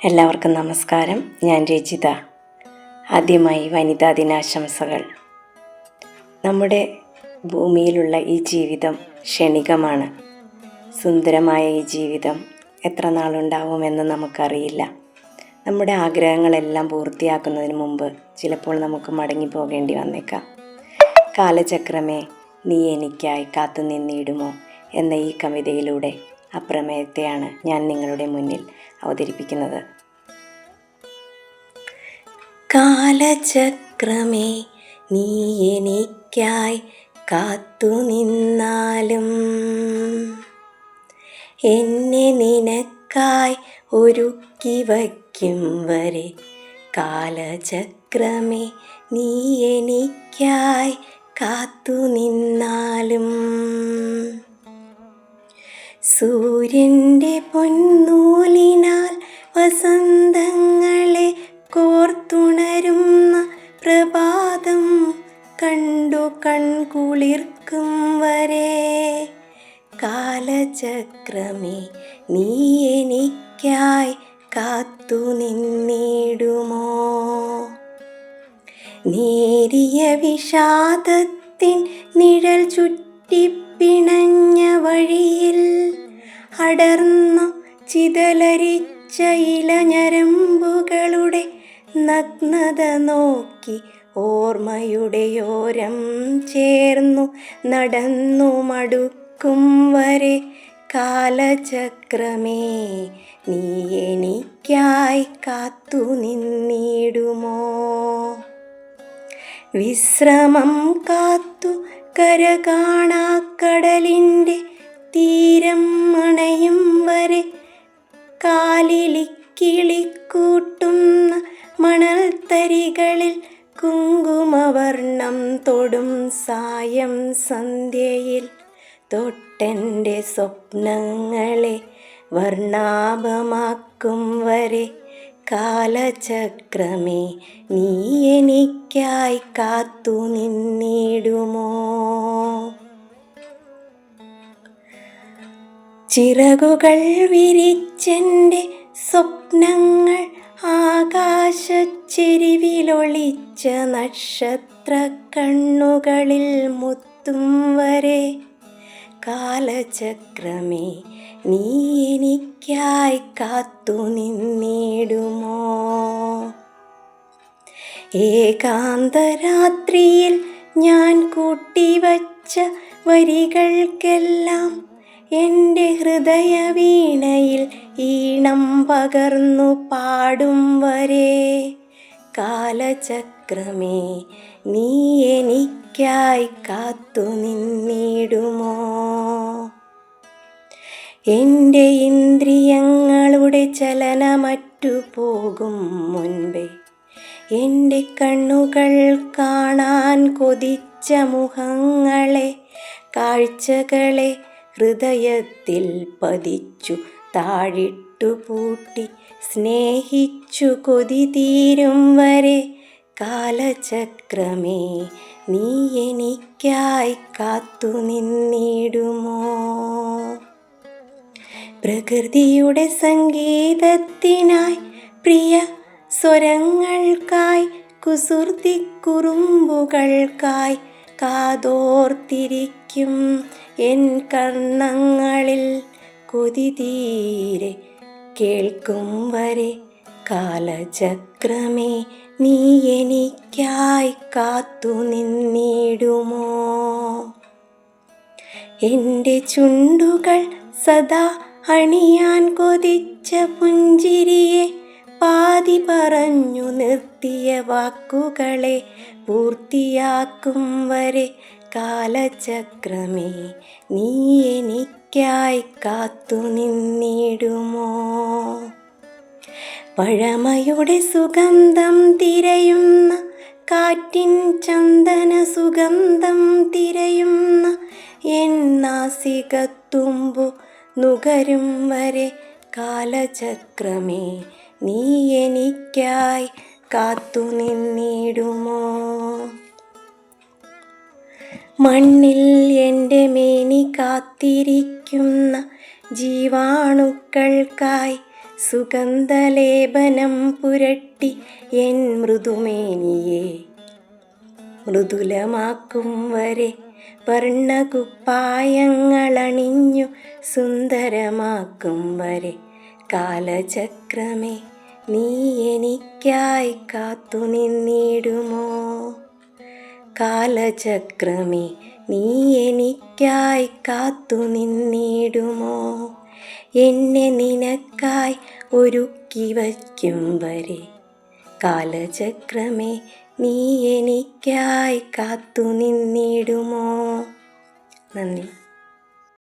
എല്ലാവർക്കും നമസ്കാരം. ഞാൻ രജിത. ആദ്യമായി വനിതാ ദിനാശംസകൾ. നമ്മുടെ ഭൂമിയിലുള്ള ഈ ജീവിതം ക്ഷണികമാണ്. സുന്ദരമായ ഈ ജീവിതം എത്ര നാളുണ്ടാവുമെന്ന് നമുക്കറിയില്ല. നമ്മുടെ ആഗ്രഹങ്ങളെല്ലാം പൂർത്തിയാക്കുന്നതിന് മുമ്പ് ചിലപ്പോൾ നമുക്ക് മടങ്ങി പോകേണ്ടി വന്നേക്കാം. കാലചക്രമേ, നീ എനിക്കായി കാത്തു നിന്നിടുമോ എന്ന ഈ കവിതയിലൂടെ അപ്രമേയത്തെയാണ് ഞാൻ നിങ്ങളുടെ മുന്നിൽ അവതരിപ്പിക്കുന്നത്. കാലചക്രമേ, നീ എനിക്കായി കാത്തു നിന്നാലും എന്നെ നിനക്കായി ഒരുക്കി വയ്ക്കും വരെ. കാലചക്രമേ, നീ എനിക്കായി കാത്തു നിന്നാലും സൂര്യൻ്റെ പൊന്നൂലിനാൽ വസന്തങ്ങളെ കോർത്തുണരുന്ന പ്രഭാതം കണ്ടു കൺകുളിർക്കും വരെ. കാലചക്രമേ, നീ എനിക്കായി കാത്തു നിന്നിടുമോ? നേരിയ വിഷാദത്തിൻ നിഴൽ ചുറ്റിപ്പിണഞ്ഞ വഴിയിൽ അടർന്നു ചിതലരിച്ച ഇലഞരമ്പുകളുടെ നഗ്നത നോക്കി ഓർമ്മയുടെ ഓരം ചേർന്നു നടന്നു മടുക്കും വരെ. കാലചക്രമേ, നീ എനിക്കായി കാത്തു നിന്നിടുമോ? വിശ്രമം കാത്തു കര കാണാ കടലിൻ്റെ തീരം അണയും വരെ. കാലിലിക്കിളിക്കൂട്ടുന്ന മണൽത്തരികളിൽ കുങ്കുമവർണ്ണം തൊടും സായം സന്ധ്യയിൽ തൊട്ടെൻ്റെ സ്വപ്നങ്ങളെ വർണ്ണാഭമാക്കും വരെ. കാലചക്രമേ, നീ എനിക്കായി കാത്തു നിന്നിടുമോ? ചിറകുകൾ വിരിച്ചെൻ്റെ സ്വപ്നങ്ങൾ ആകാശച്ചെരിവിലൊളിച്ച നക്ഷത്ര കണ്ണുകളിൽ മുത്തും വരെ. കാലചക്രമേ, നീ എനിക്കായി കാത്തു നിന്നിടുമോ? ഏകാന്തരാത്രിയിൽ ഞാൻ കൂട്ടിവച്ച വരികൾക്കെല്ലാം എൻ്റെ ഹൃദയവീണയിൽ ഈണം പകർന്നു പാടും വരെ. കാലചക്രമേ, നീ എനിക്കായി കാത്തു നിന്നിടുമോ? എൻ്റെ ഇന്ദ്രിയങ്ങളുടെ ചലനമറ്റു പോകും മുൻപേ എൻ്റെ കണ്ണുകൾ കാണാൻ കൊതിച്ച മുഖങ്ങളെ, കാഴ്ചകളെ ഹൃദയത്തിൽ പതിച്ചു താഴിട്ടു പൂട്ടി സ്നേഹിച്ചു കൊതി തീരും വരെ. കാലചക്രമേ, നീ എനിക്കായി കാത്തു നിന്നിടുമോ? പ്രകൃതിയുടെ സംഗീതത്തിനായി, പ്രിയ സ്വരങ്ങൾക്കായി, കുസൃതി കുറുമ്പുകൾക്കായി കാതോർത്തിരിക്കും എൻ കർണങ്ങളിൽ കൊതി തീരെ കേൾക്കും വരെ. കാലചക്രമേ, നീ എനിക്കായി കാത്തു നിന്നിടുമോ? എൻ്റെ ചുണ്ടുകൾ സദാ അണിയാൻ കൊതിച്ച പുഞ്ചിരിയെ, പാതി പറഞ്ഞു നിർത്തിയ വാക്കുകളെ പൂർത്തിയാക്കും വരെ. കാലചക്രമേ, നീ എനിക്കായി കാത്തു നിന്നിടുമോ? പഴമയുടെ സുഗന്ധം തിരയുന്ന, കാറ്റിൻ ചന്ദന സുഗന്ധം തിരയുന്ന എൻ നാസികത്തുമ്പു നുകരും വരെ. കാലചക്രമേ, നീ എനിക്കായി കാത്തു നിന്നിടുമോ? മണ്ണിൽ എൻ്റെ മേനി കാത്തിരിക്കുന്ന ജീവാണുക്കൾക്കായി സുഗന്ധലേപനം പുരട്ടി എൻ മൃദുമേനിയെ മൃദുലമാക്കും വരെ വർണ്ണകുപ്പായങ്ങളണിഞ്ഞു സുന്ദരമാക്കും വരെ കാലചക്രമേ നീ എനിക്കായി കാത്തു നിന്നിടുമോ? കാലചക്രമേ നീ എനിക്കായി കാത്തു നിന്നിടുമോ? എന്നെ നിനക്കായി ഒരുക്കി വയ്ക്കും വരെ കാലചക്രമേ നീ എനിക്കായി കാത്തു നിന്നിടുമോ? നന്ദി.